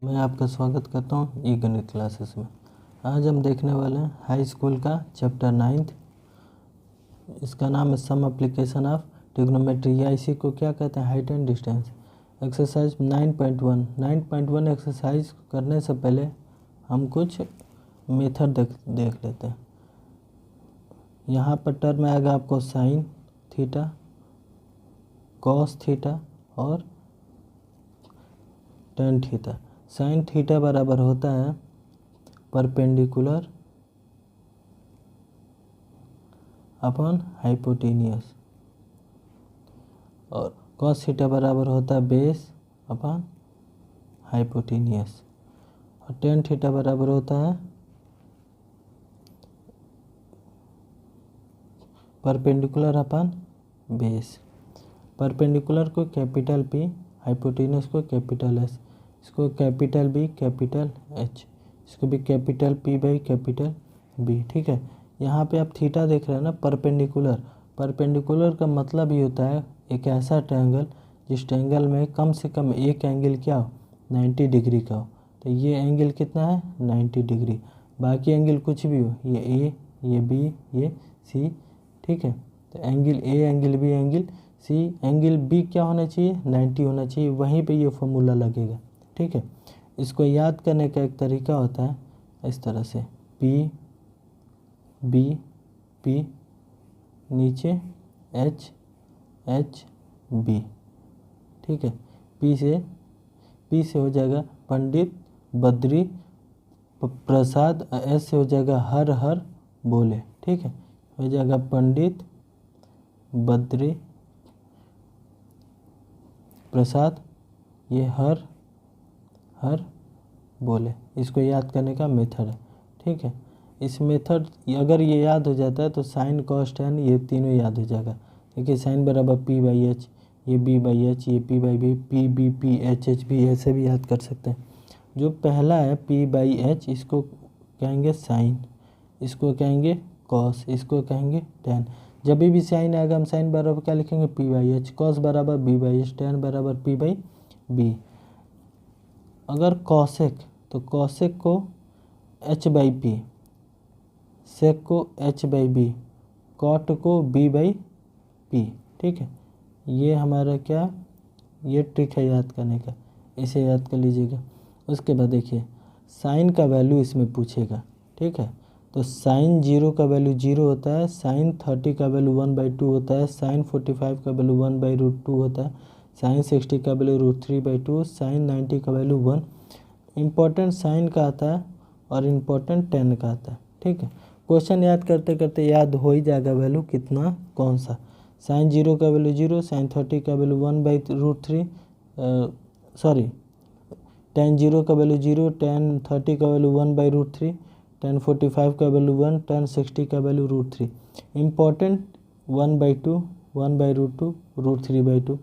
मैं आपका स्वागत करता हूँ ई गणित क्लासेस में। आज हम देखने वाले हैं हाई स्कूल का चैप्टर 9। इसका नाम है सम एप्लीकेशन ऑफ ट्रिग्नोमेट्री, या इसी को क्या कहते हैं, height and distance. Exercise 9.1 exercise करने से पहले हम कुछ मेथड देख लेते हैं। यहाँ पर टर्म आएगा आपको साइन थीटा, कॉस थीटा और टेन थीटा। साइन थीटा बराबर होता है परपेंडिकुलर अपॉन हाइपोटेनियस, और कॉस थीटा बराबर होता है बेस अपॉन हाइपोटेनियस, और टेन थीटा बराबर होता है परपेंडिकुलर अपॉन बेस। परपेंडिकुलर को कैपिटल पी, हाइपोटेनियस को कैपिटल एस, इसको कैपिटल बी कैपिटल एच, इसको भी capital P by capital B. ठीक है, यहाँ पे आप थीटा देख रहे हैं ना, परपेंडिकुलर। परपेंडिकुलर का मतलब ये होता है एक ऐसा ट्रायंगल जिस ट्रायंगल में कम से कम एक एंगल क्या हो, 90 डिग्री का हो। तो ये एंगल कितना है, 90 डिग्री। बाकी एंगल कुछ भी हो, ये ए, ये बी, ये सी। ठीक है, तो angle A, angle B, angle C, angle B क्या होना चाहिए, 90 होना चाहिए। वहीं पे ये फॉर्मूला लगेगा। ठीक है, इसको याद करने का एक तरीका होता है इस तरह से, पी बी पी नीचे एच एच बी। ठीक है, पी से हो जाएगा पंडित बद्री प्रसाद, एस से हो जाएगा हर हर बोले। ठीक है, हो जाएगा पंडित बद्री प्रसाद, ये हर हर बोले। इसको याद करने का मेथड है। ठीक है, इस मेथड अगर ये याद हो जाता है तो साइन कॉस टेन ये तीनों याद हो जाएगा। देखिए साइन बराबर पी बाई एच, ये बी बाई एच, ये P by B, P B P H H B, ऐसे भी याद कर सकते हैं। जो पहला है पी बाई एच, इसको कहेंगे साइन, इसको कहेंगे कॉस, इसको कहेंगे टेन। जब भी साइन आएगा हम साइन बराबर क्या लिखेंगे, पी बाई एच, कॉस बराबर बी बाई एच, टेन बराबर पी बाई बी। अगर कॉसेक तो कॉसेक को एच बाई पी, सेक को एच बाई बी, कॉट को बी बाई पी। ठीक है, ये हमारा क्या, ये ट्रिक है याद करने का, इसे याद कर लीजिएगा। उसके बाद देखिए साइन का वैल्यू इसमें पूछेगा। ठीक है, तो साइन 0 का वैल्यू 0 होता है, साइन 30 का वैल्यू 1/2 होता है, साइन 45 का वैल्यू 1/√2 होता है, साइन 60 का वैल्यू √3/2, साइन 90 का वैल्यू 1। इम्पोर्टेंट साइन का आता है और इम्पोर्टेंट टेन का आता है। ठीक है, क्वेश्चन याद करते करते याद हो ही जाएगा वैल्यू कितना कौन सा। साइन 0 का वैल्यू 0, साइन 30 का वैल्यू 1/√3, सॉरी टेन 0 का वैल्यू 0, टेन 30 का वैल्यू 1/√3, टेन 45 का वैल्यू 1, टेन 60 का वैल्यू √3। इम्पोर्टेंट 1/2, 1/√2, √3/2,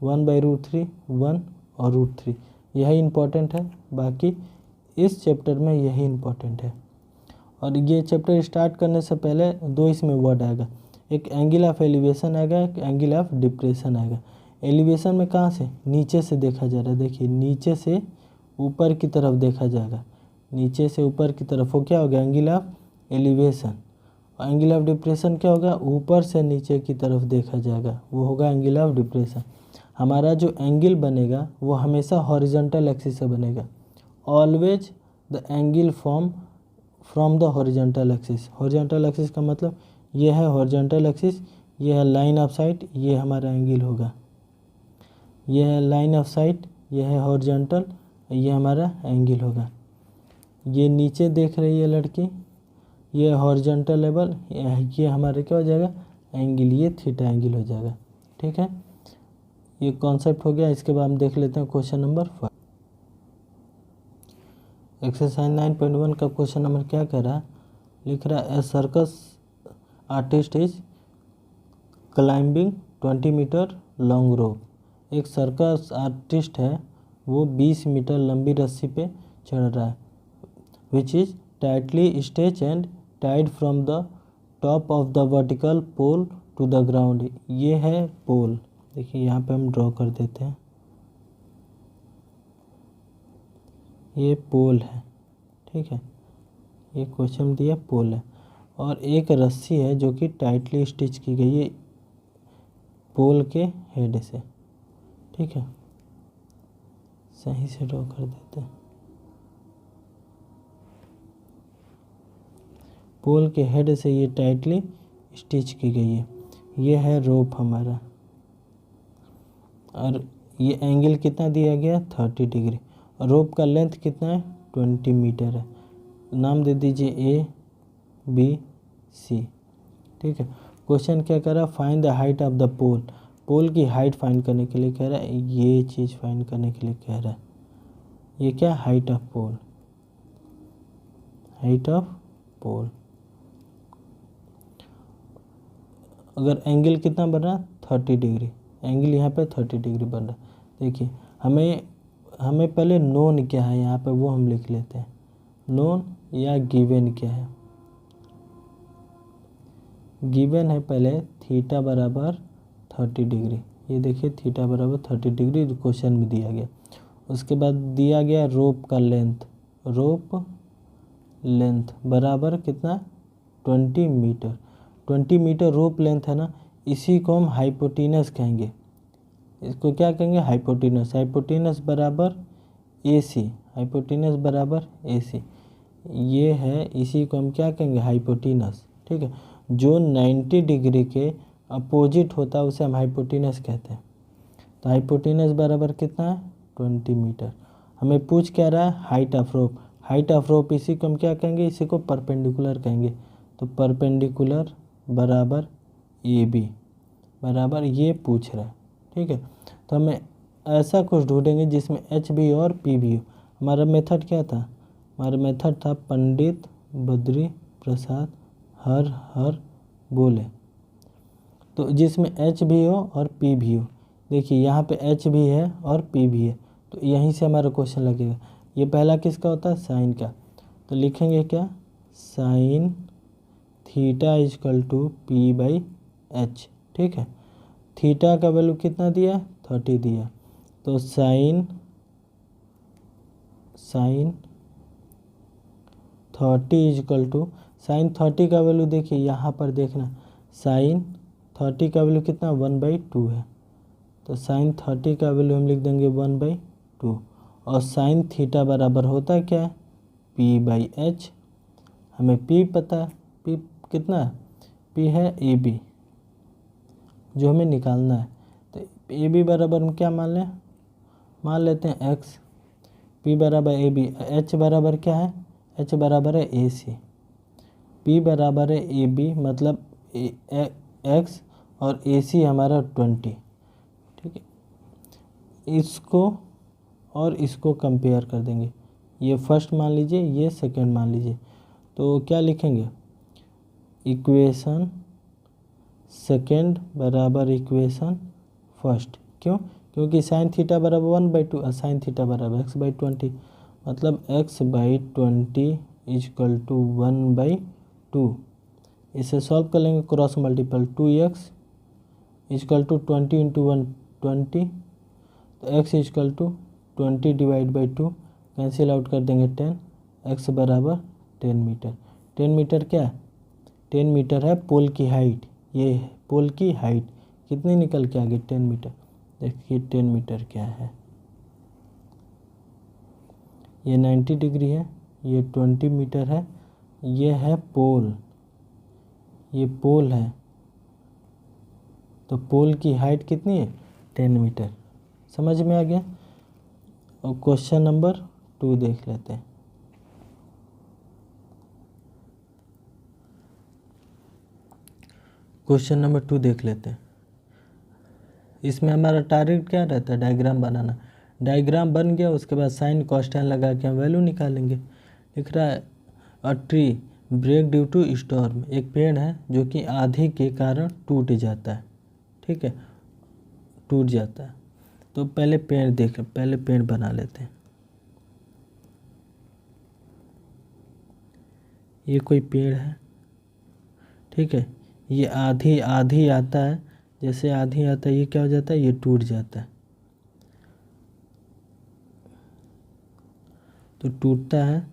1/√3, 1 और √3, यही इम्पोर्टेंट है। बाकी इस चैप्टर में यही इम्पोर्टेंट है। और ये चैप्टर स्टार्ट करने से पहले दो इसमें वर्ड आएगा, एक एंगल ऑफ एलिवेशन आएगा, एक एंगल ऑफ डिप्रेशन आएगा। एलिवेशन में कहाँ से, नीचे से देखा जा रहा है। देखिए नीचे से ऊपर की तरफ देखा जाएगा, नीचे से ऊपर की तरफ, वो क्या होगा, एंगल ऑफ एलिवेशन। और एंगल ऑफ डिप्रेशन क्या होगा, ऊपर से नीचे की तरफ देखा जाएगा, वो होगा एंगल ऑफ डिप्रेशन। हमारा जो एंगल बनेगा वो हमेशा हॉरिजॉन्टल एक्सिस से बनेगा। Always the angle from the horizontal axis. Horizontal axis का मतलब ये है हॉरिजॉन्टल एक्सिस, ये है लाइन ऑफ साइट, ये हमारा एंगल होगा। ये है लाइन ऑफ साइट, ये है हॉरिजॉन्टल, ये हमारा एंगल होगा। ये नीचे देख रही है लड़की, ये हॉरिजॉन्टल लेवल, ये हमारे क्या हो जाएगा, एंगल, ये थीटा एंगल हो जाएगा। ठीक है, ये कॉन्सेप्ट हो गया। इसके बाद हम देख लेते हैं क्वेश्चन नंबर 5। एक्सरसाइज 9.1 का क्वेश्चन नंबर क्या कह रहा है, लिख रहा है a circus artist is climbing 20 metre long rope. एक सर्कस आर्टिस्ट है, वो 20 मीटर लंबी रस्सी पे चढ़ रहा है, which is tightly stretched and tied from the top of the vertical pole to the ground. ये है पोल, देखिए यहाँ पे हम ड्रॉ कर देते हैं। ये पोल है, ठीक है, ये क्वेश्चन दिया पोल है, और एक रस्सी है जो कि टाइटली स्टिच की गई है पोल के हेड से, ठीक है, सही से ड्रॉ कर देते हैं। पोल के हेड से ये टाइटली स्टिच की गई है, ये है रोप हमारा, और ये एंगल कितना दिया गया 30 डिग्री, और रोप का लेंथ कितना है 20 मीटर है। नाम दे दीजिए ए बी सी, ठीक है। क्वेश्चन क्या कह रहा है, find the height of the pole, pole की हाइट फाइंड करने के लिए कह रहा है, ये चीज़ फाइंड करने के लिए कह रहा है। ये क्या, height of pole, height of pole. अगर एंगल कितना बन रहा है 30 डिग्री, एंगल यहाँ पे 30 डिग्री बन रहा है। देखिए हमें पहले नोन क्या है यहाँ पे वो हम लिख लेते हैं, नोन या गिवन क्या है। गिवन है पहले थीटा बराबर 30 डिग्री, ये देखिए थीटा बराबर 30 डिग्री क्वेश्चन में दिया गया। उसके बाद दिया गया रोप का लेंथ, रोप लेंथ बराबर कितना 20 मीटर, 20 मीटर रोप लेंथ है ना, इसी को हम हाइपोटेनस कहेंगे। इसको क्या कहेंगे, हाइपोटेनस, हाइपोटेनस बराबर ए सी, हाइपोटेनस बराबर ए सी, ये है, इसी को हम क्या कहेंगे हाइपोटेनस, ठीक है। जो 90 डिग्री के अपोजिट होता है उसे हम हाइपोटेनस कहते हैं। तो हाइपोटेनस बराबर कितना है 20 मीटर। हमें पूछ क्या रहा है, height of rope, height of rope इसी को हम क्या कहेंगे, इसी को परपेंडिकुलर कहेंगे। तो परपेंडिकुलर बराबर ए बी बराबर ये पूछ रहा है, ठीक है। तो हमें ऐसा कुछ ढूंढेंगे जिसमें एच भी और पी भी हो। हमारा मेथड क्या था, हमारा मेथड था पंडित बद्री प्रसाद हर बोले, तो जिसमें एच भी हो और पी भी हो। देखिए यहाँ पे एच भी है और पी भी है, तो यहीं से हमारा क्वेश्चन लगेगा। ये पहला किसका होता है, साइन का, तो लिखेंगे क्या, sine theta equal to P by H, ठीक है। थीटा का वैल्यू कितना दिया 30 दिया, तो साइन 30 इजकल टू, साइन 30 का वैल्यू देखिए यहाँ पर देखना, साइन 30 का वैल्यू कितना 1/2 है, तो साइन 30 का वैल्यू हम लिख देंगे 1/2, और साइन थीटा बराबर होता है क्या, पी बाई एच। हमें पी पता है, पी कितना है, पी है ए बी जो हमें निकालना है। तो ए बी बराबर हम क्या मान लें, मान लेते हैं एक्स, पी बराबर ए बी, एच बराबर क्या है, एच बराबर है ए सी, पी बराबर है ए बी मतलब एक्स, और ए सी हमारा 20, ठीक है। इसको और इसको कंपेयर कर देंगे, ये फर्स्ट मान लीजिए, ये सेकंड मान लीजिए, तो क्या लिखेंगे, इक्वेशन सेकंड बराबर इक्वेशन फर्स्ट। क्यों, क्योंकि साइन थीटा बराबर 1/2 और साइन थीटा बराबर x/20, मतलब x/20 इजकल टू 1/2। इसे सॉल्व कर लेंगे, cross multiple 2x equal to 20 into 1 20, तो x equal to 20 divide by 2 cancel out कर देंगे 10, x बराबर 10 मीटर। 10 मीटर क्या है, 10 मीटर है पोल की हाइट, ये है पोल की हाइट, कितनी निकल के आ गई 10 मीटर। देखिए 10 मीटर क्या है, ये 90 डिग्री है, ये 20 मीटर है, ये है पोल, ये पोल है, तो पोल की हाइट कितनी है 10 मीटर। समझ में आ गया। और क्वेश्चन नंबर 2 देख लेते हैं। क्वेश्चन नंबर 2 देख लेते हैं। इसमें हमारा टारगेट क्या रहता है, डायग्राम बनाना। डायग्राम बन गया, उसके बाद साइन कॉस्टेन लगा के हम वैल्यू निकालेंगे। लिख रहा है a tree break due to storm, एक पेड़ है जो कि आंधी के कारण टूट जाता है, ठीक है, टूट जाता है। तो पहले पेड़ बना लेते हैं। ये कोई पेड़ है, ठीक है, ये आधी आता है, जैसे आधी आता है ये क्या हो जाता है, ये टूट जाता है। तो टूटता है,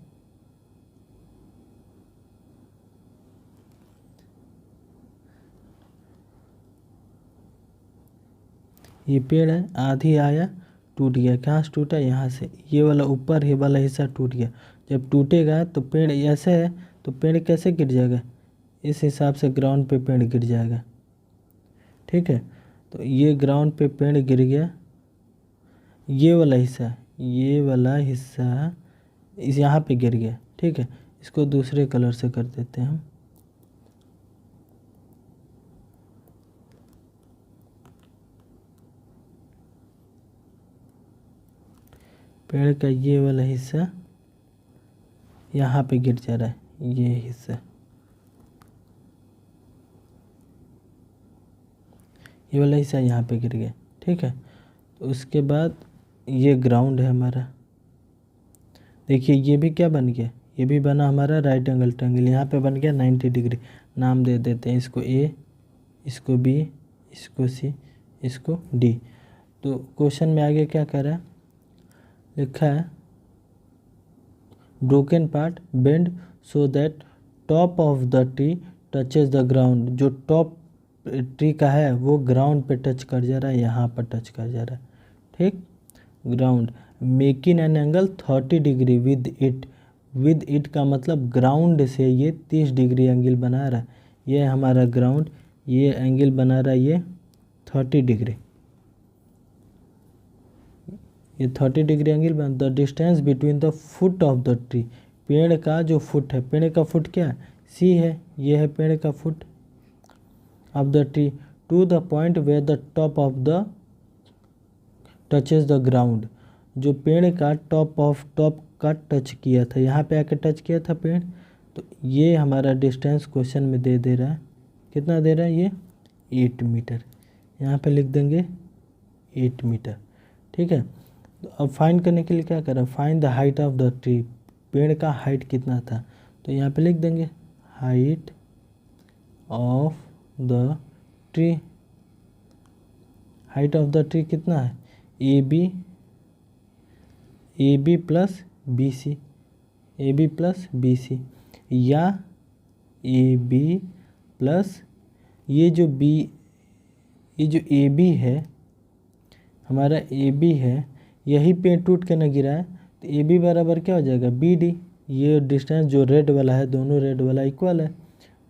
ये पेड़ है, आधी आया टूट गया, कहाँ से टूटा, यहाँ से, ये वाला ऊपर ही वाला हिस्सा टूट गया। जब टूटेगा तो पेड़ ऐसे है तो पेड़ कैसे गिर जाएगा, इस हिसाब से ग्राउंड पे पेड़ गिर जाएगा। ठीक है, तो ये ग्राउंड पे पेड़ गिर गया, ये वाला हिस्सा इस यहाँ पे गिर गया। ठीक है, इसको दूसरे कलर से कर देते हैं हम। पेड़ का ये वाला हिस्सा यहाँ पे गिर जा रहा है, ये हिस्सा, ये वाला हिस्सा यहाँ पे गिर गया। ठीक है, तो उसके बाद ये ग्राउंड है हमारा। देखिए ये भी क्या बन गया, ये भी बना हमारा राइट एंगल ट्रायंगल, यहाँ पे बन गया 90 डिग्री। नाम दे देते हैं इसको ए, इसको बी, इसको सी, इसको डी। तो क्वेश्चन में आगे क्या कर रहा है, लिखा है broken part bend so that top of the tree touches the ground. जो टॉप ट्री का है वो ग्राउंड पे टच कर जा रहा है, यहाँ पर टच कर जा रहा है। ठीक, ground making an angle 30 degree with it का मतलब ग्राउंड से ये 30 डिग्री एंगल बना रहा है। ये हमारा ग्राउंड, ये एंगल बना रहा है ये 30 डिग्री, ये 30 डिग्री एंगल बन। The distance between the foot of the tree, पेड़ का जो फुट है, पेड़ का फुट क्या है, सी है, ये है पेड़ का foot of the tree, to the point where the top of the touches the ground. जो पेड़ का टॉप का टच किया था, यहाँ पे आके टच किया था पेड़, तो ये हमारा डिस्टेंस क्वेश्चन में दे रहा है। कितना दे रहा है ये, 8 मीटर। यहाँ पे लिख देंगे 8 मीटर। ठीक है, तो अब फाइंड करने के लिए क्या करें, find the height of the tree, पेड़ का हाइट कितना था, तो यहाँ पे लिख देंगे height of the tree. Height of the tree कितना है, A B plus B C, A B plus B C, या ए बी प्लस ये जो ए बी है, हमारा ए बी है, यही पेड़ टूट के ना गिरा है, तो ए बी बराबर क्या हो जाएगा, बी डी। ये डिस्टेंस जो रेड वाला है, दोनों रेड वाला इक्वल है,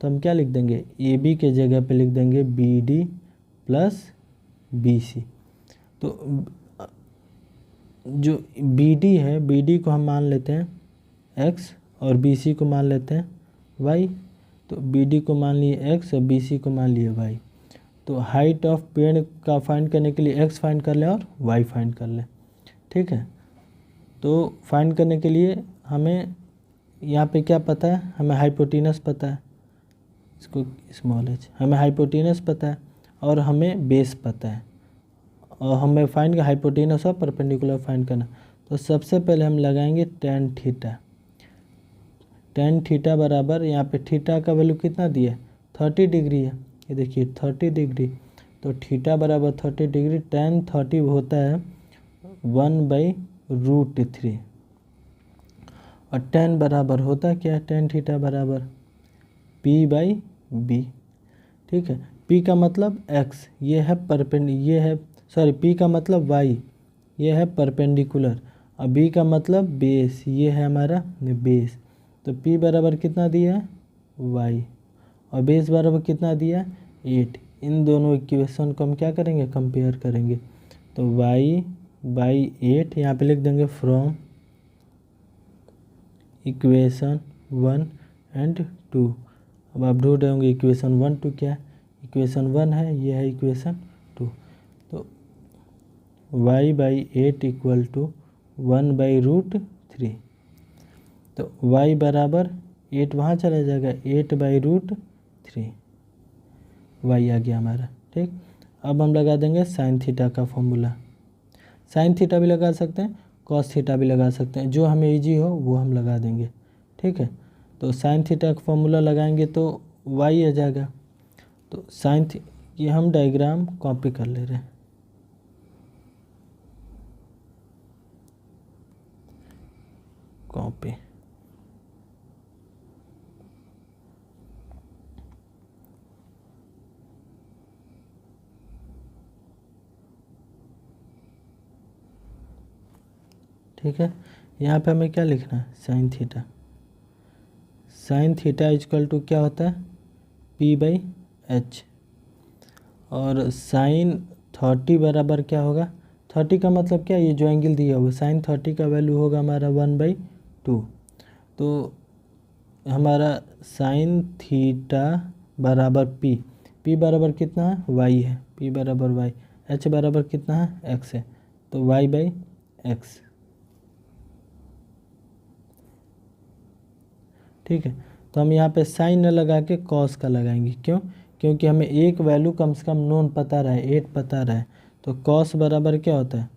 तो हम क्या लिख देंगे, ए बी के जगह पे लिख देंगे B D plus B C. तो जो बी डी है, बी डी को हम मान लेते हैं x और बी सी को मान लेते हैं y। तो बी डी को मान लिए x और बी सी को मान लिए y। तो हाइट ऑफ पेड़ का फाइंड करने के लिए x फाइंड कर लें और y फाइंड कर लें। ठीक है, तो फाइंड करने के लिए हमें यहाँ पे क्या पता है, हमें हाइपोटेनस पता है, इसको स्मॉल h, हमें हाइपोटेनस पता है और हमें बेस पता है, और हमें फाइंड हाइपोटेनस और परपेंडिकुलर फाइंड करना। तो सबसे पहले हम लगाएंगे tan थीटा। tan थीटा बराबर, यहाँ पे थीटा का वैल्यू कितना दिया है, 30 डिग्री है, ये देखिए 30 डिग्री, तो थीटा बराबर 30 डिग्री, tan 30 होता है 1/√3, और tan बराबर होता है क्या, tan थीटा बराबर p/b। ठीक है, p का मतलब x, ये है p का मतलब y, ये है परपेंडिकुलर, और b का मतलब बेस, ये है हमारा बेस। तो p बराबर कितना दिया है y, और बेस बराबर कितना दिया है 8। इन दोनों इक्वेशन को हम क्या करेंगे, कंपेयर करेंगे। तो y/8 यहाँ पे लिख देंगे फ्रॉम इक्वेशन 1 एंड 2। अब आप ढूंढ रहे होंगे इक्वेशन 1 2 क्या है, इक्वेशन 1 है, ये है इक्वेशन 2। तो y/8 इक्वल टू 1/√3। तो y बराबर 8 वहाँ चला जाएगा, 8/√3 y आ गया हमारा। ठीक, अब हम लगा देंगे साइन थीटा का फॉर्मूला। साइन थीटा भी लगा सकते हैं, कॉस थीटा भी लगा सकते हैं, जो हमें इजी हो वो हम लगा देंगे। ठीक है, तो साइन थीटा का फॉर्मूला लगाएंगे तो y आ जाएगा। तो ये हम डायग्राम कॉपी कर ले रहे हैं। कॉपी। ठीक है, यहाँ पे हमें क्या लिखना है, sine theta. Sine theta equal to क्या होता है, p/h। और साइन 30 बराबर क्या होगा, 30 का मतलब क्या, ये जो एंगल दिया हुआ साइन 30 का वैल्यू होगा हमारा 1/2। तो हमारा साइन थीटा बराबर p बराबर कितना है, y है, p बराबर y, h बराबर कितना है, x है, तो y/x। ठीक है, तो हम यहाँ पे साइन न लगा के कॉस का लगाएंगे, क्यों, क्योंकि हमें एक वैल्यू कम से कम नोन पता रहा है, 8 पता रहा है। तो कॉस बराबर क्या होता है,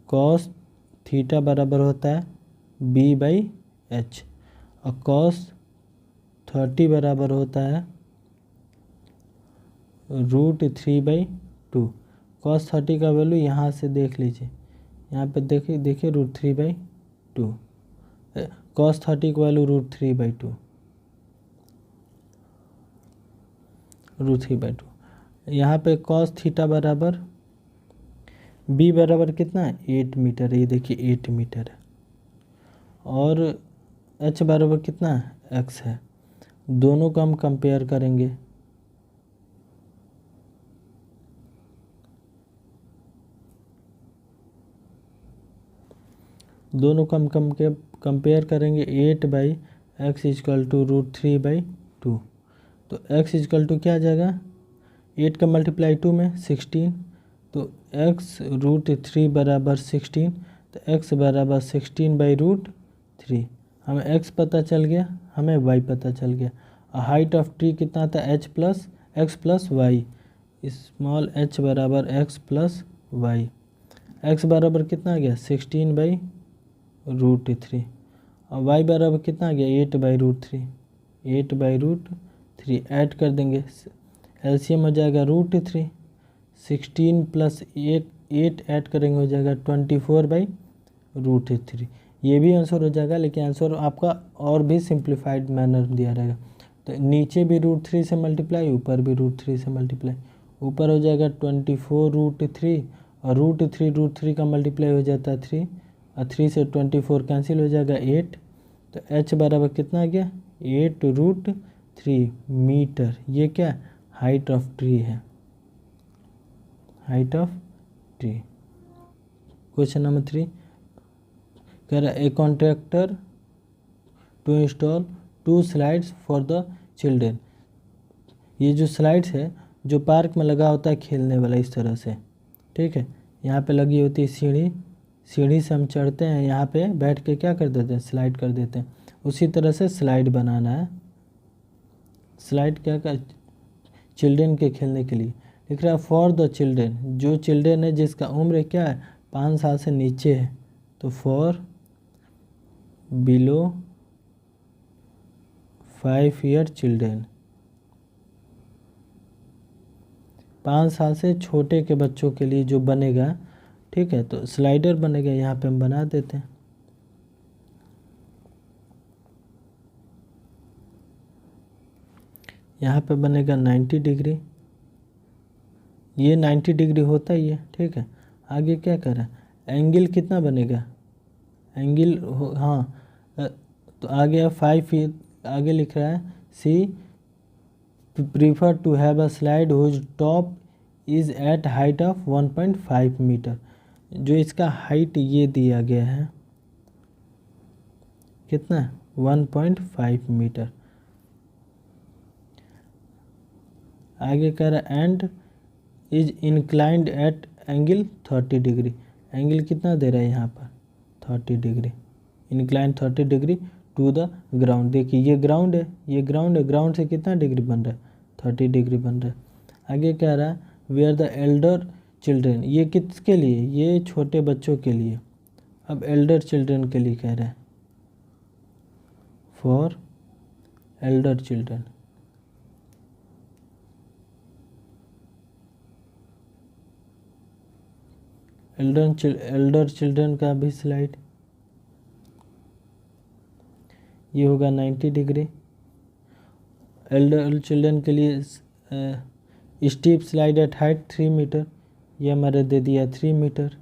कॉस थीटा बराबर होता है b/h, और कॉस 30 बराबर होता है √3/2। कॉस 30 का वैल्यू यहाँ से देख लीजिए, यहाँ पे देखिए √3/2, कॉस 30 का वैल्यू √3/2, √3/2। यहाँ पे कॉस थीटा बराबर b बराबर कितना है, 8 मीटर, ये देखिए 8 मीटर है, और h बराबर कितना है, x है। दोनों को हम कंपेयर करेंगे, दोनों को हम कंपेयर करेंगे, 8/x इजकल टू √3/2। तो x इजकल टू क्या आ जाएगा, 8 का मल्टीप्लाई 2 में 16, तो x √3 बराबर 16, तो x बराबर 16/√3। हमें x पता चल गया, हमें y पता चल गया। हाइट ऑफ ट्री कितना था, x plus y, small h बराबर x प्लस y। x बराबर कितना आ गया, 16/√3, और y बराबर कितना आ गया, 8/√3, 8/√3। ऐड कर देंगे, एलसीएम हो जाएगा √3, 16 प्लस 8 ऐड करेंगे हो जाएगा 24/√3। ये भी आंसर हो जाएगा, लेकिन आंसर आपका और भी सिंप्लीफाइड मैनर दिया रहेगा। तो नीचे भी √3 से मल्टीप्लाई, ऊपर भी √3 से मल्टीप्लाई, ऊपर हो जाएगा 24√3, और √3 का मल्टीप्लाई हो जाता है 3, और 3 से 24 कैंसिल हो जाएगा 8। तो h बराबर कितना आ गया, 8√3 मीटर। ये क्या, हाइट ऑफ ट्री है, height of tree. Question number 3 कह रहा है, a contractor to install 2 slides for the children. ये जो स्लाइड्स है जो पार्क में लगा होता है खेलने वाला, इस तरह से, ठीक है, यहाँ पे लगी होती है सीढ़ी, सीढ़ी से हम चढ़ते हैं, यहाँ पे बैठ के क्या कर देते हैं, स्लाइड कर देते हैं। उसी तरह से स्लाइड बनाना है, स्लाइड क्या कर, चिल्ड्रेन के खेलने के लिए। लिख रहा है फॉर द चिल्ड्रेन, जो चिल्ड्रेन है जिसका उम्र क्या है, 5 साल से नीचे है, तो फॉर बिलो 5 ईयर चिल्ड्रेन, 5 साल से छोटे के बच्चों के लिए जो बनेगा, ठीक है, तो स्लाइडर बनेगा, यहाँ पे हम बना देते हैं। यहाँ पे बनेगा 90 डिग्री, ये 90 डिग्री होता ही है, ठीक है। आगे क्या कर रहा है, एंगल कितना बनेगा, एंगल हाँ, तो आगे 5 ईयर, आगे लिख रहा है she prefer to have a slide whose top is at height of 1.5 metre. जो इसका हाइट ये दिया गया है, कितना, 1.5 मीटर। आगे कह रहा है and is inclined at angle 30 degree. Angle कितना दे रहा है यहाँ पर, 30 degree, inclined 30 degree to the ground. देखिए ये ग्राउंड है, ये ग्राउंड है, ग्राउंड से कितना डिग्री बन रहा है, 30 डिग्री बन रहा है। आगे कह रहा है वेयर द एल्डर चिल्ड्रेन, ये किसके लिए, ये छोटे बच्चों के लिए। अब एल्डर चिल्ड्रेन के लिए कह रहा है, for Elder children, Elder children का भी स्लाइड, ये होगा 90 डिग्री। एल्डर चिल्ड्रन के लिए steep slide at height 3 metre, ये हमारे दे दिया 3 metre.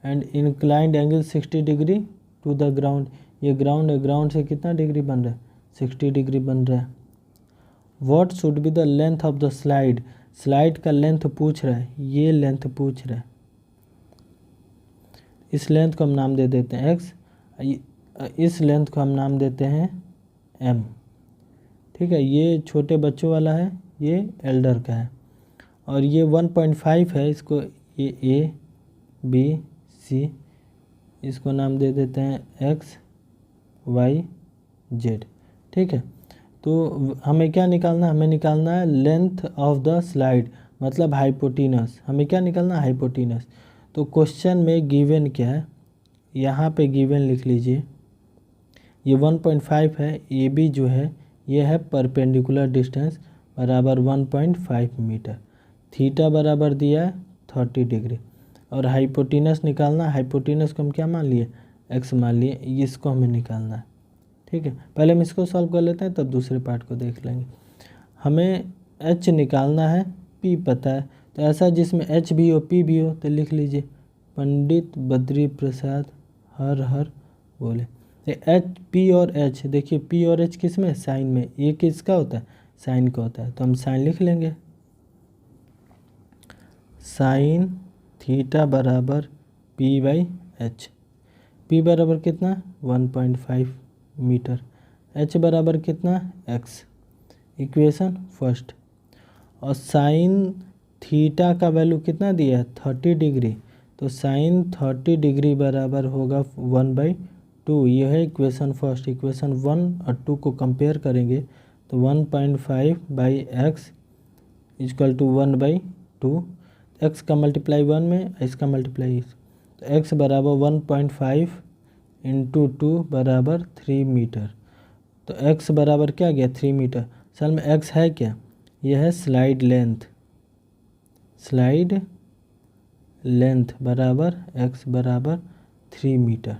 And inclined angle 60 degree to the ground, ये ग्राउंड है, ग्राउंड से कितना डिग्री बन रहा है, 60 डिग्री बन रहा है। What should be the length of the slide, slide का लेंथ पूछ रहा है, ये लेंथ पूछ रहा है। इस लेंथ को हम नाम दे देते हैं x, इस लेंथ को हम नाम देते हैं m। ठीक है, ये छोटे बच्चों वाला है, ये एल्डर का है। और ये 1.5 है, इसको ये a b c, इसको नाम दे देते हैं x y z। ठीक है, तो हमें क्या निकालना है, हमें निकालना है लेंथ ऑफ द स्लाइड, मतलब हाइपोटीनस। हमें क्या निकालना है, हाइपोटीनस। तो क्वेश्चन में गिवन क्या है, यहाँ पे गिवन लिख लीजिए, ये 1.5 है, ए बी जो है ये है परपेंडिकुलर डिस्टेंस बराबर 1.5 मीटर, थीटा बराबर दिया है 30 डिग्री। और हाइपोटीनस निकालना, हाइपोटीनस को हम क्या मान लिए, एक्स मान लिए, इसको हमें निकालना है। ठीक है, पहले हम इसको सॉल्व कर लेते हैं, तब दूसरे पार्ट को देख लेंगे। हमें एच निकालना है, पी पता है, तो ऐसा जिसमें एच भी हो पी भी हो, तो लिख लीजिए पंडित बद्री प्रसाद हर हर बोले। एच पी और एच, देखिए पी और एच किस में, साइन में, ये किसका होता है, साइन का होता है, तो हम साइन लिख लेंगे। साइन थीटा बराबर पी बाई एच, पी बराबर कितना 1.5 मीटर, एच बराबर कितना एक्स, इक्वेशन फर्स्ट। और साइन थीटा का वैल्यू कितना दिया है 30 डिग्री, तो साइन 30 डिग्री बराबर होगा 1/2, यह है इक्वेशन फर्स्ट। इक्वेशन 1 और 2 को कंपेयर करेंगे तो 1.5 by x equal to 1/2, x का मल्टीप्लाई 1 में, इसका मल्टीप्लाई इस, तो एक्स बराबर 1.5 इंटू 2 बराबर 3 मीटर। तो एक्स बराबर क्या गया 3 मीटर, असल में एक्स है क्या, यह है स्लाइड लेंथ, स्लाइड लेंथ बराबर एक्स बराबर 3 मीटर।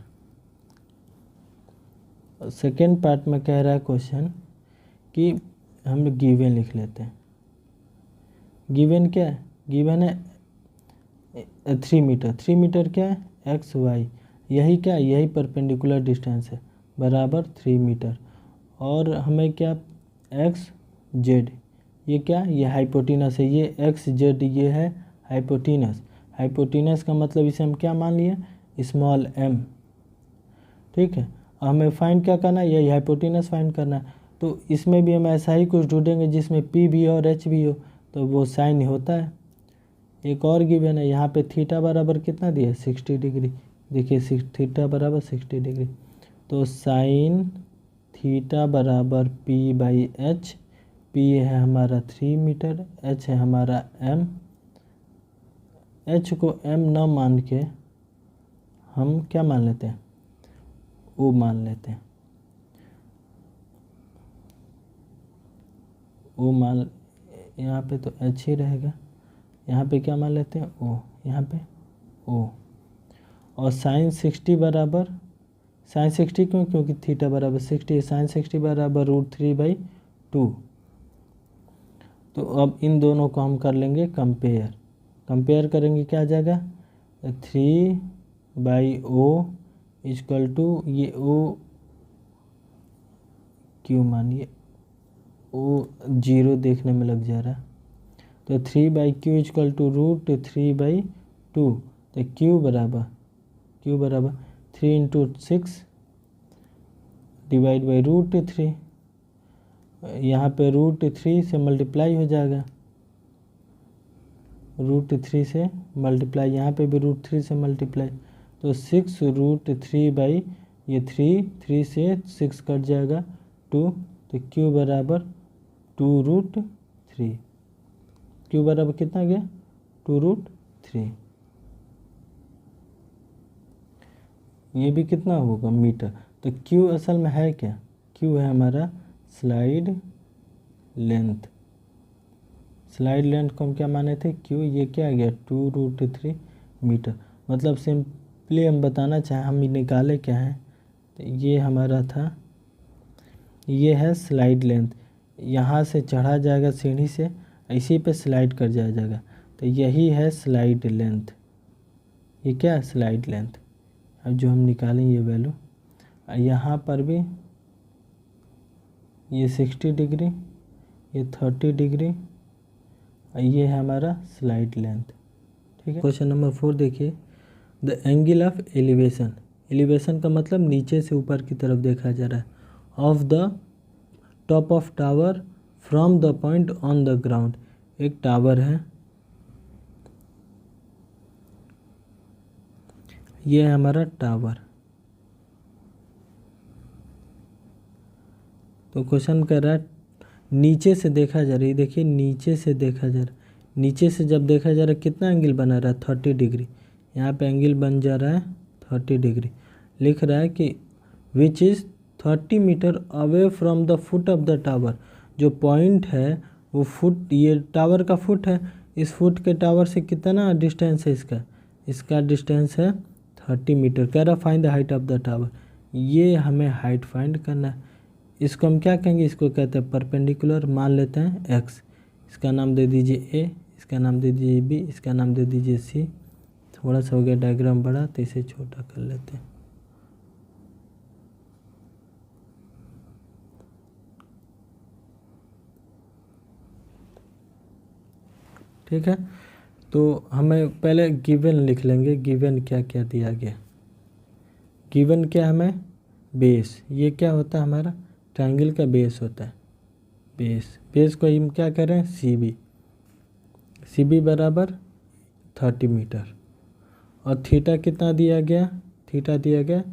सेकेंड पार्ट में कह रहा है क्वेश्चन कि हम गिवन लिख लेते हैं। गिवन क्या है, गिवन है 3 मीटर, 3 मीटर क्या है एक्स वाई, यही क्या, यही परपेंडिकुलर डिस्टेंस है बराबर 3 मीटर। और हमें क्या एक्स जेड, ये क्या, ये हाइपोटीनस है, ये एक्स जेड ये है हाइपोटीनस। हाइपोटीनस का मतलब इसे हम क्या मान लिए, स्मॉल एम। ठीक है, हमें फाइंड क्या करना है, यही हाइपोटीनस फाइंड करना है। तो इसमें भी हम ऐसा ही कुछ ढूंढेंगे जिसमें पी भी और एच भी हो, तो वो साइन होता है। एक और गिवन है, यहाँ पे थीटा बराबर कितना दिया है 60 डिग्री, देखिए थीटा बराबर 60 डिग्री, तो साइन थीटा बराबर पी बाई एच, पी है हमारा 3 मीटर, एच है हमारा एम। एच को एम न मान के हम क्या मान लेते हैं, ओ मान लेते हैं, ओ मान, यहाँ पे तो एच ही रहेगा, यहाँ पे क्या मान लेते हैं ओ, यहाँ पे ओ। और साइन 60 बराबर, साइन 60 क्यों, क्योंकि थीटा बराबर 60, साइन 60 बराबर √3/2। तो अब इन दोनों को हम कर लेंगे कंपेयर, कंपेयर करेंगे क्या आ जाएगा 3/O इक्वल टू, ये ओ क्यों मानिए ओ 0 देखने में लग जा रहा है, तो 3/Q इक्वल टू √3/2, तो Q बराबर 3 × 6 डिवाइड बाई √3, यहाँ पे √3 से मल्टीप्लाई हो जाएगा, √3 से मल्टीप्लाई, यहाँ पे भी √3 से मल्टीप्लाई, तो 6√3 ये 3 से 6 कट जाएगा 2, तो Q बराबर 2√3, Q बराबर कितना गया 2√3, ये भी कितना होगा मीटर। तो Q असल में है क्या, Q है हमारा स्लाइड लेंथ, स्लाइड लेंथ को हम क्या माने थे Q, ये क्या आ गया 2√3 मीटर। मतलब सिंपली हम बताना चाहें हम निकाले क्या है, तो ये हमारा था ये है स्लाइड लेंथ, यहाँ से चढ़ा जाएगा सीढ़ी से, इसी पे स्लाइड कर जाएगा, तो यही है स्लाइड लेंथ। ये क्या है? Slide length. अब जो हम निकालें ये वैल्यू, यहाँ पर भी ये 60 डिग्री, ये 30 डिग्री, ये है हमारा स्लाइड लेंथ। ठीक है। क्वेश्चन नंबर 4 देखिए, the angle of elevation. Elevation का मतलब नीचे से ऊपर की तरफ देखा जा रहा है, of the top of tower from the point on the ground. एक टावर है, ये है हमारा टावर। तो क्वेश्चन कह रहा है नीचे से देखा जा रहा है, देखिए नीचे से देखा जा रहा है, नीचे से जब देखा जा रहा है कितना एंगल बना रहा है? 30 डिग्री। यहाँ पे एंगल बन जा रहा है 30 डिग्री। लिख रहा है कि which is 30 metre away from the foot of the tower. जो पॉइंट है वो फुट, ये टावर का फुट है, इस फुट के टावर से कितना डिस्टेंस है इसका? इसका डिस्टेंस है 30 मीटर। कह रहा find the height of the tower. ये हमें हाइट फाइंड करना है। इसको हम क्या कहेंगे? इसको कहते हैं परपेंडिकुलर। मान लेते हैं x, इसका नाम दे दीजिए a, इसका नाम दे दीजिए b, इसका नाम दे दीजिए c। थोड़ा सा हो गया डायग्राम बड़ा, तो इसे छोटा कर लेते हैं। ठीक है, तो हमें पहले गिवन लिख लेंगे। गिवन क्या क्या दिया गया? गिवन क्या हमें? बेस। ये क्या होता है? हमारा ट्रायंगल का बेस होता है। बेस को हम क्या करें? सी बी बराबर 30 मीटर। और थीटा कितना दिया गया? थीटा दिया गया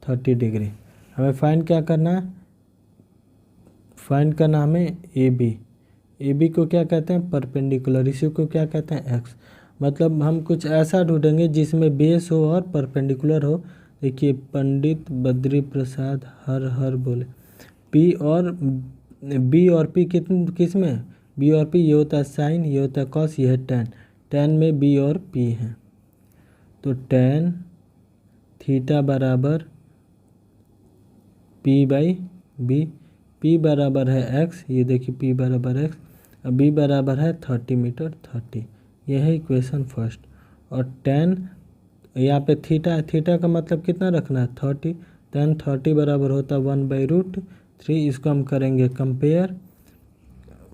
30 डिग्री। हमें फाइंड क्या करना है? फाइंड करना हमें ए बी को क्या कहते हैं? परपेंडिकुलर। इसी को क्या कहते हैं? एक्स। मतलब हम कुछ ऐसा ढूंढेंगे जिसमें बेस हो और परपेंडिकुलर हो। देखिए, पंडित बद्री प्रसाद हर हर बोले। बी और पी किस में? बी और पी, ये होता है साइन, ये होता है कॉस, ये है टेन। टेन में बी और पी है, तो टेन थीटा बराबर पी बाई बी। पी बराबर है एक्स, ये देखिए पी बराबर एक्स, और बी बराबर है 30 मीटर 30। यह है इक्वेशन फर्स्ट। और टेन यहाँ पे थीटा का मतलब कितना रखना है? 30। टेन 30 बराबर होता है 1/√3। इसको हम करेंगे कंपेयर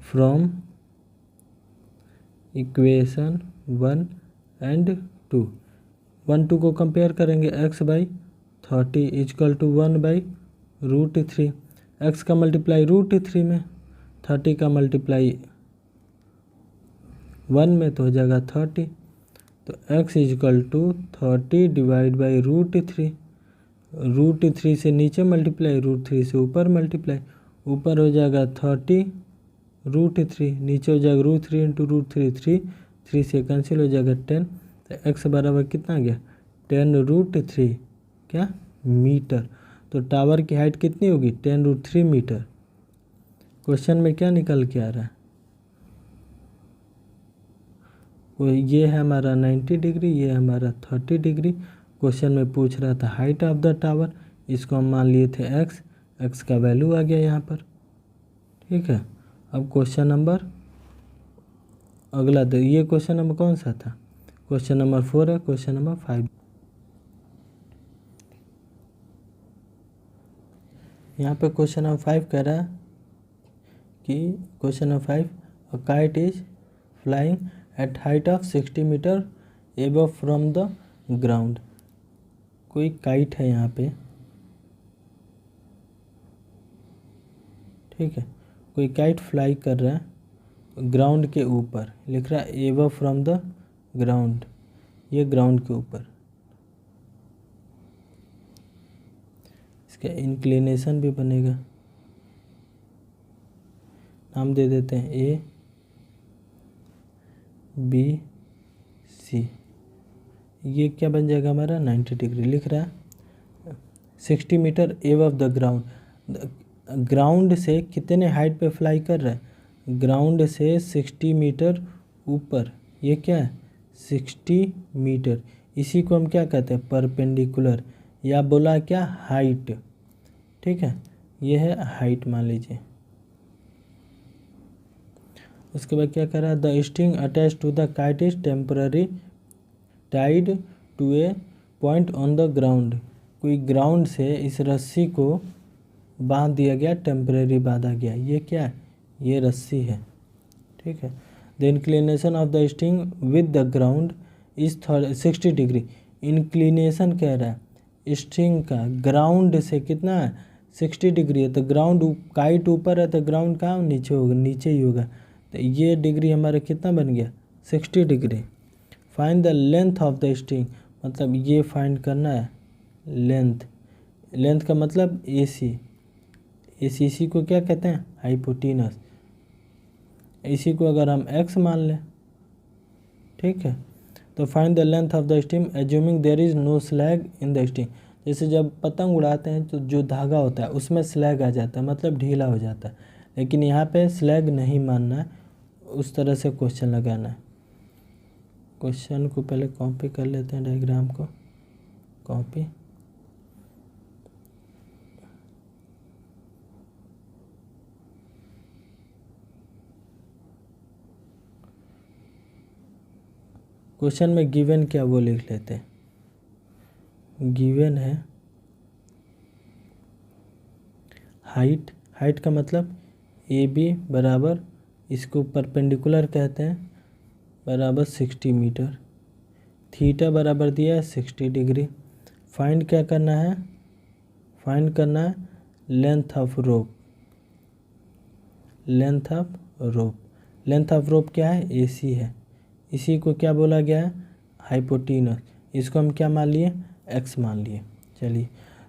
फ्रॉम इक्वेशन 1 एंड 2। 1 2 को कंपेयर करेंगे, x/30 इजकल टू 1/√3। x का मल्टीप्लाई √3 में, 30 का मल्टीप्लाई 1 में, तो हो जाएगा 30। तो x equal to 30 divide by √3। √3 से नीचे मल्टीप्लाई, √3 से ऊपर मल्टीप्लाई। ऊपर हो जाएगा 30 √3, नीचे हो जाएगा √3 इंटू √3, 3 से कैंसिल हो जाएगा 10। तो x बराबर कितना आ गया? 10√3 क्या? मीटर। तो टावर की हाइट कितनी होगी? 10√3 मीटर। क्वेश्चन में क्या निकल के आ रहा है? ये है हमारा 90 डिग्री, ये है हमारा 30 डिग्री। क्वेश्चन में पूछ रहा था हाइट ऑफ द टावर, इसको हम मान लिए थे x का वैल्यू आ गया यहाँ पर। ठीक है, अब क्वेश्चन नंबर अगला दे। ये क्वेश्चन नंबर कौन सा था? क्वेश्चन नंबर 4 है। क्वेश्चन नंबर 5, यहाँ पे क्वेश्चन नंबर 5 कह रहा है कि question number 5, a kite is flying at height of 60 metre above from the ground. कोई काइट है यहाँ पे, ठीक है, कोई काइट फ्लाई कर रहा है ग्राउंड के ऊपर। लिख रहा है एबव फ्रॉम द ग्राउंड, ये ग्राउंड के ऊपर। इसका इंक्लिनेशन भी बनेगा, नाम दे देते हैं ए बी सी। ये क्या बन जाएगा हमारा? 90 डिग्री। लिख रहा है 60 metre above the ground. Ground से कितने हाइट पे फ्लाई कर रहा है? ग्राउंड से 60 मीटर ऊपर। ये क्या है? 60 मीटर। इसी को हम क्या कहते हैं? परपेंडिकुलर, या बोला क्या? हाइट। ठीक है, ये है हाइट मान लीजिए। उसके बाद क्या कर रहा है, the string attach to the kite is temporary tied to a point on the ground. कोई ग्राउंड से इस रस्सी को बांध दिया गया, टेम्परेरी बांधा गया। ये क्या है, ये रस्सी है, ठीक है। The inclination of the string with the ground is 60 degree. Inclination कह रहा है स्ट्रिंग का ग्राउंड से कितना है, 60 डिग्री है। तो ग्राउंड काइट ऊपर है तो ग्राउंड कहाँ नीचे होगा, नीचे ही होगा। तो ये डिग्री हमारा कितना बन गया, 60 degree. Find the length of the string, मतलब ये फाइंड करना है लेंथ। लेंथ का मतलब AC। इसी को क्या कहते हैं, हाइपोटेनस। इसी को अगर हम x मान लें, ठीक है। तो find the length of the string assuming there is no slack in the string. जैसे जब पतंग उड़ाते हैं तो जो धागा होता है उसमें स्लैग आ जाता है, मतलब ढीला हो जाता है। लेकिन यहाँ पे स्लैग नहीं मानना है, उस तरह से क्वेश्चन लगाना है। क्वेश्चन को पहले कॉपी कर लेते हैं, डायग्राम को कॉपी। क्वेश्चन में गिवन क्या वो लिख लेते हैं। गिवन है हाइट, हाइट का मतलब AB बराबर, इसको परपेंडिकुलर कहते हैं, बराबर 60 मीटर। थीटा बराबर दिया है 60 डिग्री। फाइंड क्या करना है, फाइंड करना है length of rope. Length of rope, length of rope क्या है, AC है। इसी को क्या बोला गया है, हाइपोटेनस। इसको हम क्या मान लिए, x मान लिए। चलिए,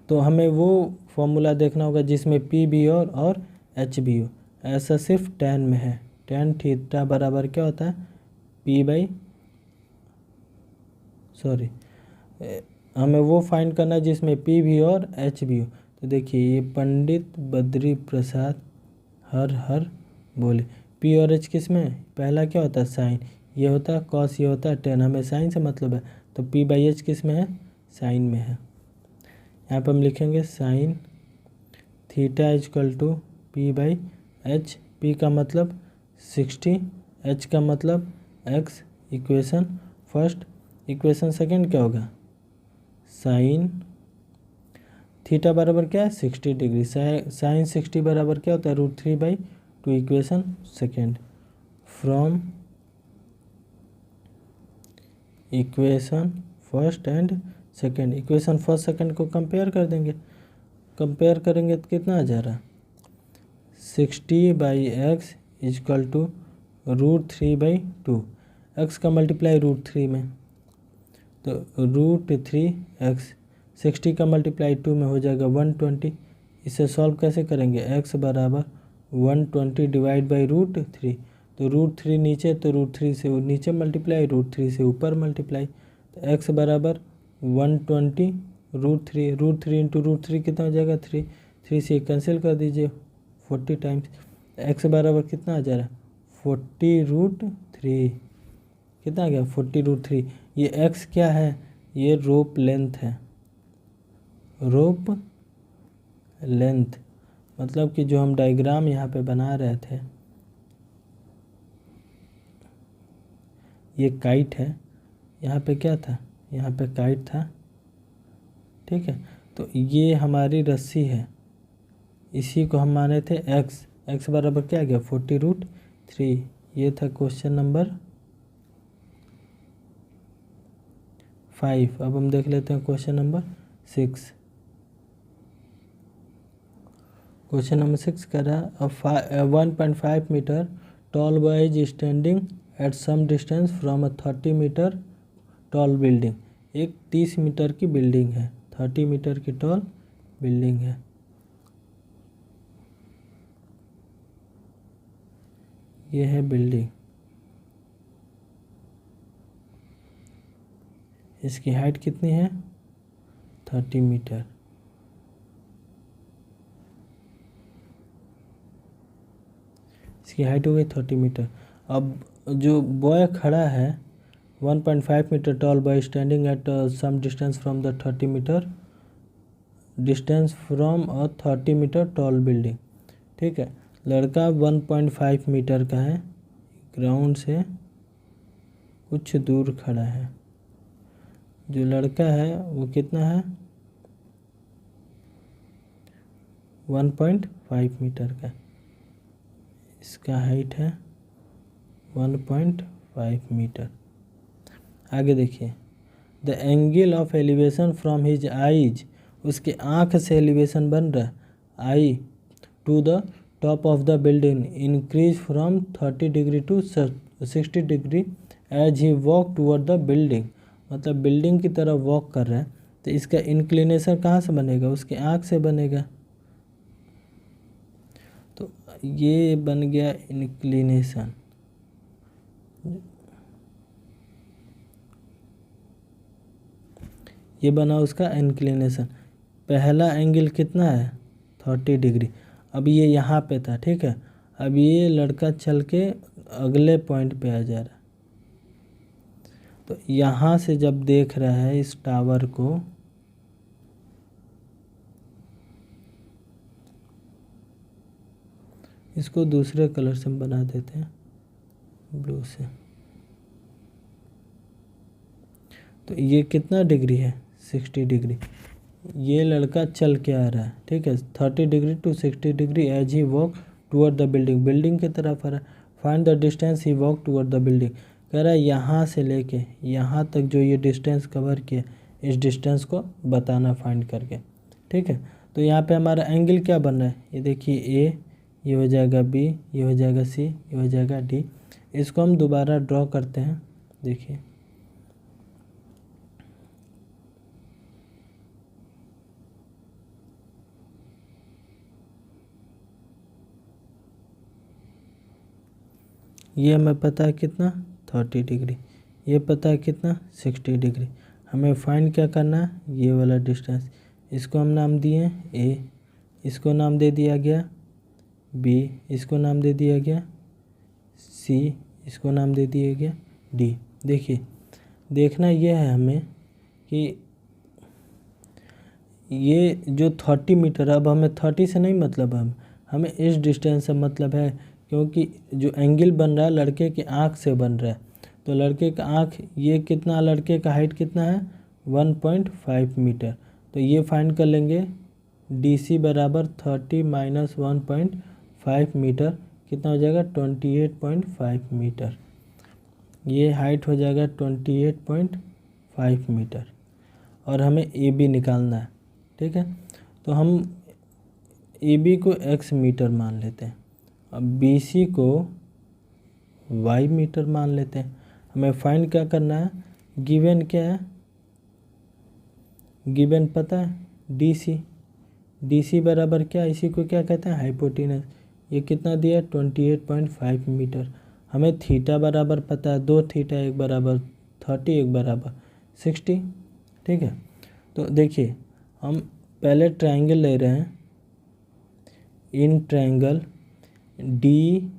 तो हमें वो फॉर्मूला देखना होगा जिसमें P भी हो और H भी हो। ऐसा सिर्फ tan में है। tan थीटा बराबर क्या होता है, हमें वो फाइंड करना है जिसमें P भी हो और H भी हो। तो देखिए, ये पंडित बद्री प्रसाद हर बोले। P और H किस में, पहला क्या होता है साइन, ये होता है कॉस, ये होता है टेन। हमें साइन से मतलब है, तो P/H किस में है, साइन में है। यहाँ पर हम लिखेंगे sine theta equal to P/H। P का मतलब 60, H का मतलब x। Equation first, equation second क्या होगा, साइन थीटा बराबर क्या है 60 डिग्री। साइन 60 बराबर क्या होता है, √3/2। Equation second from equation first and second. Equation first second को कंपेयर कर देंगे। कंपेयर करेंगे तो कितना आ जा रहा है, 60/x इजकल टू √3/2। x का मल्टीप्लाई √3 में, तो √3x। 60 का मल्टीप्लाई 2 में हो जाएगा 120। इसे सॉल्व कैसे करेंगे, x बराबर 120 डिवाइड बाई √3। तो √3 नीचे, तो √3 से नीचे मल्टीप्लाई, √3 से ऊपर मल्टीप्लाई। तो x बराबर 120 √3 इंटू √3 कितना हो जाएगा 3। 3 से कैंसिल कर दीजिए 40 टाइम्स। x बराबर कितना आ जा रहा है 40√3। कितना आ गया 40√3। ये x क्या है, ये रोप लेंथ है। रोप लेंथ मतलब कि जो हम डायग्राम यहाँ पे बना रहे थे, ये काइट है। यहाँ पे क्या था, यहाँ पे काइट था, ठीक है। तो ये हमारी रस्सी है, इसी को हम माने थे x। x बराबर क्या आ गया 40√3। ये था क्वेश्चन नंबर 5। अब हम देख लेते हैं क्वेश्चन नंबर 6। क्वेश्चन नंबर 6 कह रहा है 1.5 metre tall boy is standing at some distance from a 30 metre tall building. एक 30 मीटर की बिल्डिंग है, 30 मीटर की टॉल बिल्डिंग है। ये है बिल्डिंग, इसकी हाइट कितनी है 30 मीटर। इसकी हाइट हो गई 30 मीटर। अब जो बॉय खड़ा है 1.5 metre tall boy standing at some distance from the 30 metre distance from a 30 metre tall building. ठीक है, लड़का 1.5 मीटर का है, ग्राउंड से कुछ दूर खड़ा है। जो लड़का है वो कितना है, 1.5 मीटर का, इसका हाइट है 1.5 मीटर। आगे देखिए, the angle of elevation from his eyes, उसके आँख से एलिवेशन बन रहा है, eye to the top of the building increase from 30 degree to 60 degree as he walk toward the building. मतलब बिल्डिंग की तरफ वॉक कर रहा है, तो इसका इंक्लिनेशन कहाँ से बनेगा, उसके आँख से बनेगा। तो ये बन गया इंक्लिनेशन। ये बना उसका इंक्लिनेशन। पहला एंगल कितना है, 30 डिग्री। अब ये यहाँ पे था, ठीक है, अब ये लड़का चल के अगले पॉइंट पे आ जा रहा है। तो यहाँ से जब देख रहा है इस टावर को, इसको दूसरे कलर से बना देते हैं, ब्लू से। तो ये कितना डिग्री है, 60 डिग्री। ये लड़का चल के आ रहा है, ठीक है, 30 degree to 60 degree as he walk toward the building, building की तरफ आ रहा है। Find the distance he walk toward the building. कह रहा है यहाँ से लेके यहाँ तक जो ये डिस्टेंस कवर किया, इस डिस्टेंस को बताना फाइंड करके। ठीक है, तो यहाँ पे हमारा एंगल क्या बन रहा है, ये देखिए ए, ये हो जाएगा बी, ये हो जाएगा सी, ये हो जाएगा डी। इसको हम दोबारा ड्रॉ करते हैं। देखिए, ये हमें पता है कितना, 30 डिग्री, ये पता है कितना, 60 डिग्री। हमें फाइंड क्या करना है, ये वाला डिस्टेंस। इसको हम नाम दिए ए, इसको नाम दे दिया गया बी, इसको नाम दे दिया गया सी, इसको नाम दे दिया गया डी। देखिए, देखना ये है हमें कि ये जो 30 मीटर, अब हमें 30 से नहीं मतलब, हमें इस डिस्टेंस से मतलब है, क्योंकि जो एंगल बन रहा है लड़के के आँख से बन रहा है। तो लड़के का आँख, ये कितना, लड़के का हाइट कितना है, 1.5 मीटर। तो ये फाइंड कर लेंगे, डी सी बराबर 30 माइनस 1.5 मीटर, कितना हो जाएगा, 28.5 मीटर। ये हाइट हो जाएगा 28.5 मीटर। और हमें ए बी निकालना है। ठीक है, तो हम ए बी को x मीटर मान लेते हैं, अब बी सी को y मीटर मान लेते हैं। हमें फाइंड क्या करना है, गिवन क्या है, गिवन पता है डी सी, डी सी बराबर क्या, इसी को क्या कहते हैं, हाइपोटेनस। ये कितना दिया है, 28.5 मीटर। हमें थीटा बराबर पता है, 2 थीटा, एक बराबर 30, एक बराबर 60। ठीक है, तो देखिए हम पहले ट्रायंगल ले रहे हैं, in triangle D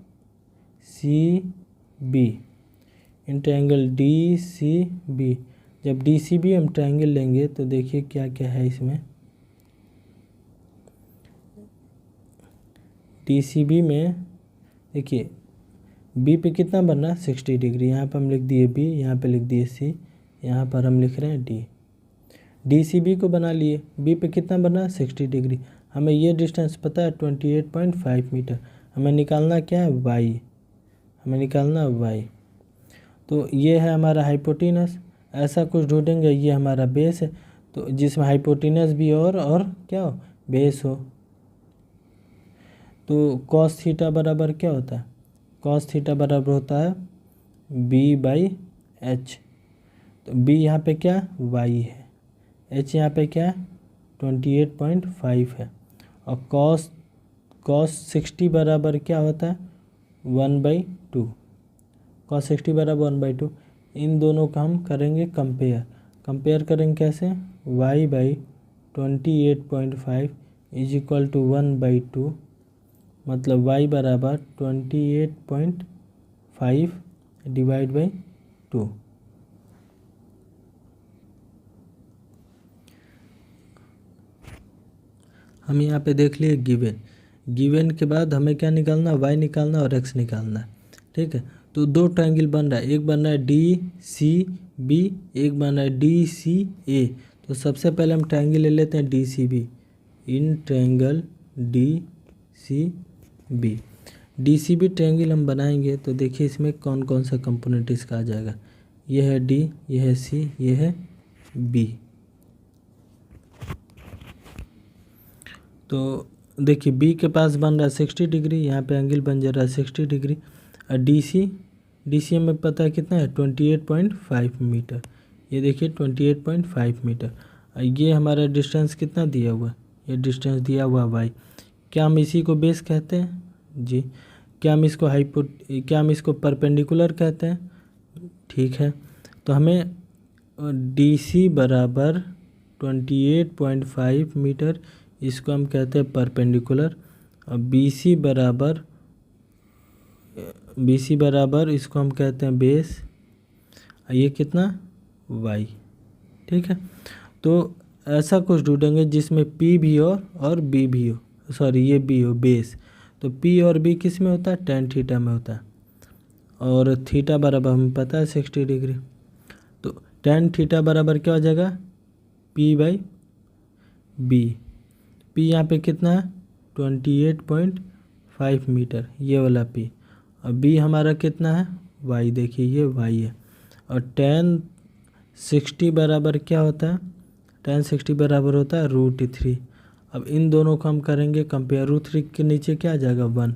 C B, in triangle D C B. जब डी सी बी हम ट्रायंगल लेंगे तो देखिए क्या क्या है इसमें। डी सी बी में देखिए, बी पे कितना बनना है, 60 डिग्री। यहाँ पर हम लिख दिए बी, यहाँ पे लिख दिए सी, यहाँ पर हम लिख रहे हैं डी। डी सी बी को बना लिए, बी पे कितना बना है, 60 डिग्री। हमें ये डिस्टेंस पता है 28.5 मीटर। हमें निकालना क्या है, वाई, हमें निकालना है वाई। तो ये है हमारा हाइपोटेनस, ऐसा कुछ ढूंढेंगे, ये हमारा बेस है, तो जिसमें हाइपोटेनस भी और क्या हो, बेस हो। तो कॉस थीटा बराबर क्या होता है, कॉस थीटा बराबर होता है बी बाई एच। तो बी यहाँ पे क्या, वाई है, एच यहाँ पे क्या है, 28.5 है। और कॉस 60 बराबर क्या होता है, 1/2। कॉस 60 बराबर 1/2। इन दोनों का हम करेंगे कंपेयर करेंगे कैसे, y by 28.5 is equal to 1/2, मतलब y बराबर 28.5 डिवाइड बाई 2। हम यहाँ पे देख लिए गिवन, गिवन के बाद हमें क्या निकालना, वाई निकालना और एक्स निकालना है, ठीक है। तो दो ट्रायंगल बन रहा है, एक बन रहा है डी सी बी, एक बन रहा है डी सी ए। तो सबसे पहले हम ट्रायंगल ले लेते हैं D C B, in triangle D C B. D C B triangle हम बनाएंगे तो देखिए इसमें कौन कौन सा कंपोनेंट इसका आ जाएगा। ये है डी, ये है सी, ये है बी। तो देखिए बी के पास बन रहा है 60 डिग्री, यहाँ पे एंगल बन जा रहा है 60 डिग्री। और डी सी हमें पता है कितना है 28.5 मीटर, ये देखिए 28.5 मीटर। और ये हमारा डिस्टेंस कितना दिया हुआ है, ये डिस्टेंस दिया हुआ वाई। क्या हम इसी को बेस कहते हैं जी? क्या हम इसको परपेंडिकुलर कहते हैं? ठीक है, तो हमें डी सी बराबर 28.5 मीटर, इसको हम कहते हैं परपेंडिकुलर। और बी सी बराबर इसको हम कहते हैं बेस। ये कितना, वाई, ठीक है। तो ऐसा कुछ ढूंढेंगे जिसमें पी भी हो और बी भी हो, सॉरी ये बी हो, बेस। तो पी और बी किस में होता है, tan थीटा में होता है। और थीटा बराबर हमें पता है 60 डिग्री। तो tan थीटा बराबर क्या हो जाएगा, पी बाई बी। पी यहाँ पे कितना है 28.5 मीटर, ये वाला पी। और बी हमारा कितना है, वाई, देखिए ये वाई है। और tan 60 बराबर क्या होता है, tan 60 बराबर होता है √3। अब इन दोनों को हम करेंगे कंपेयर, √3 के नीचे क्या आ जाएगा 1।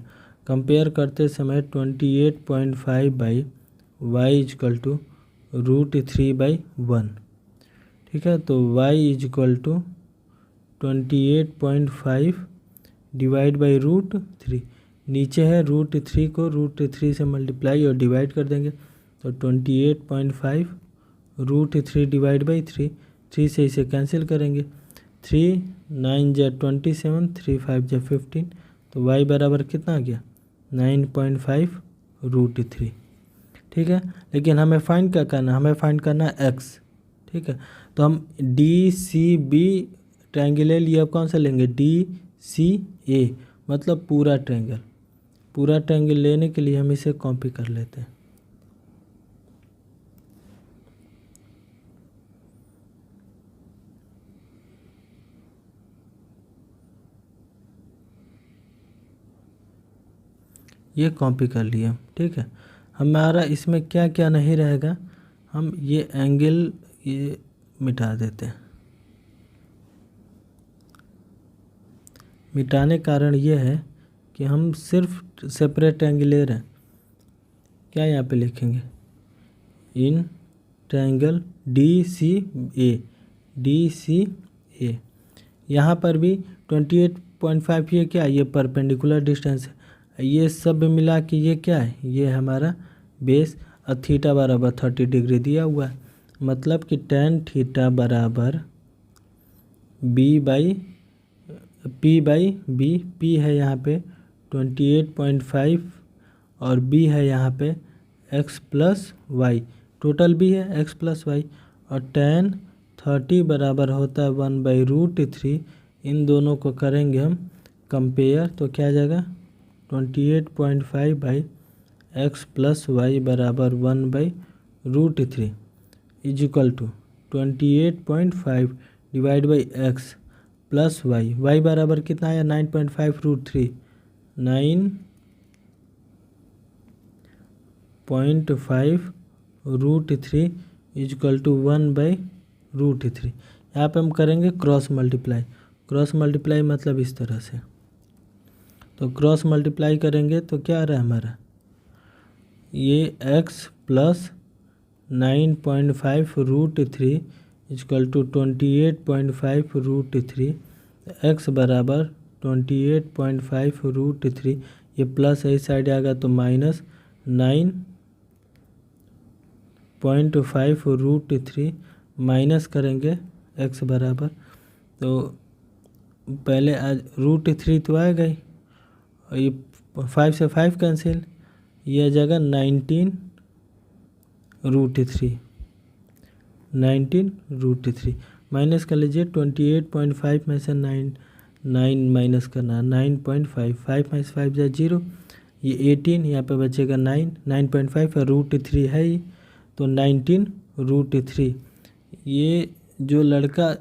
कंपेयर करते समय 28.5 बाई वाई इजक्वल टू √3/1, ठीक है। तो y equal to 28.5 divide by √3। नीचे है √3 को √3 से मल्टीप्लाई और डिवाइड कर देंगे, तो 28.5 √3 डिवाइड बाई 3, 3 से इसे कैंसिल करेंगे, 3 9 जा 27, 3 5 जा 15। तो y बराबर कितना आ गया 9.5 √3, ठीक है। लेकिन हमें फाइंड क्या करना है, हमें फाइंड करना है x, ठीक है। तो हम डी सी बी ट्रायंगल ले लिया, अब कौन सा लेंगे, डी सी ए, मतलब पूरा ट्रायंगल। पूरा ट्रायंगल लेने के लिए हम इसे कॉपी कर लेते हैं। ये कॉपी कर लिया, ठीक है। हमारा इसमें क्या क्या नहीं रहेगा, हम ये एंगल ये मिटा देते हैं। मिटाने कारण ये है कि हम सिर्फ सेपरेट एंगल ले रहे हैं। क्या यहाँ पे लिखेंगे, इन ट्रायंगल डी सी ए। यहाँ पर भी 28.5 ये क्या है, ये परपेंडिकुलर डिस्टेंस है। ये सब मिला के ये क्या है, ये हमारा बेस। और थीटा बराबर 30 डिग्री दिया हुआ है, मतलब कि tan थीटा बराबर पी बाई बी। पी है यहाँ पे 28.5 और बी है यहाँ पे x प्लस वाई, टोटल भी है x प्लस वाई। और tan 30 बराबर होता है 1/√3। इन दोनों को करेंगे हम कंपेयर, तो क्या आ जाएगा 28.5 बाई x प्लस वाई बराबर 1/√3 is equal to 28.5 divide by x plus y. Y बराबर कितना आया 9.5 √3, 9.5 √3 इज इक्वल टू 1/√3। यहाँ पे हम करेंगे क्रॉस मल्टीप्लाई। क्रॉस मल्टीप्लाई मतलब इस तरह से, तो क्रॉस मल्टीप्लाई करेंगे तो क्या आ रहा है हमारा, ये x plus 9.5 √3 equal to 28.5 √3। x बराबर 28.5 √3, ये प्लस इस साइड आएगा तो माइनस 9.5 √3 माइनस करेंगे x बराबर, तो पहले आज √3 तो आएगा ही, और ये 5 से 5 कैंसिल, ये आ जाएगा 19 √3 माइनस कर लीजिए 28.5 में से 9 माइनस करना 9.5, 5 माइनस 5 जा 0, ये 18, यहाँ पे बचेगा 9, 9.5 √3 है ही, तो 19√3। ये जो लड़का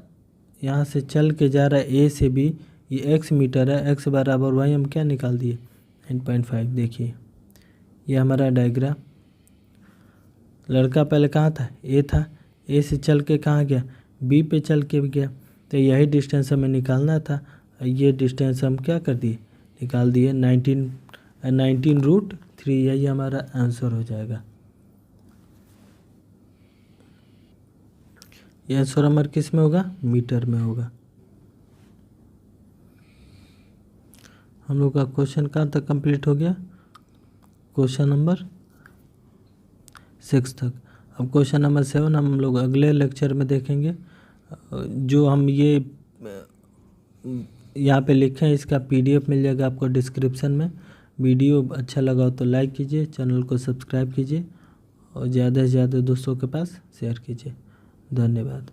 यहाँ से चल के जा रहा है ए से बी, ये x मीटर है, x बराबर वही हम क्या निकाल दिए 9.5। देखिए ये हमारा डायग्राम, लड़का पहले कहाँ था, ए था, ए से चल के कहाँ गया, बी पे चल के गया, तो यही डिस्टेंस हमें निकालना था। ये डिस्टेंस हम क्या कर दिए, निकाल दिए 19√3, यही हमारा आंसर हो जाएगा। ये आंसर हमारा किस में होगा, मीटर में होगा। हम लोग का क्वेश्चन कहाँ तक कंप्लीट हो गया, क्वेश्चन नंबर 6 तक। अब क्वेश्चन नंबर 7 हम लोग अगले लेक्चर में देखेंगे। जो हम ये यहाँ पे लिखे हैं इसका PDF मिल जाएगा आपको डिस्क्रिप्शन में। वीडियो अच्छा लगा हो तो लाइक कीजिए, चैनल को सब्सक्राइब कीजिए और ज़्यादा से ज़्यादा दोस्तों के पास शेयर कीजिए। धन्यवाद।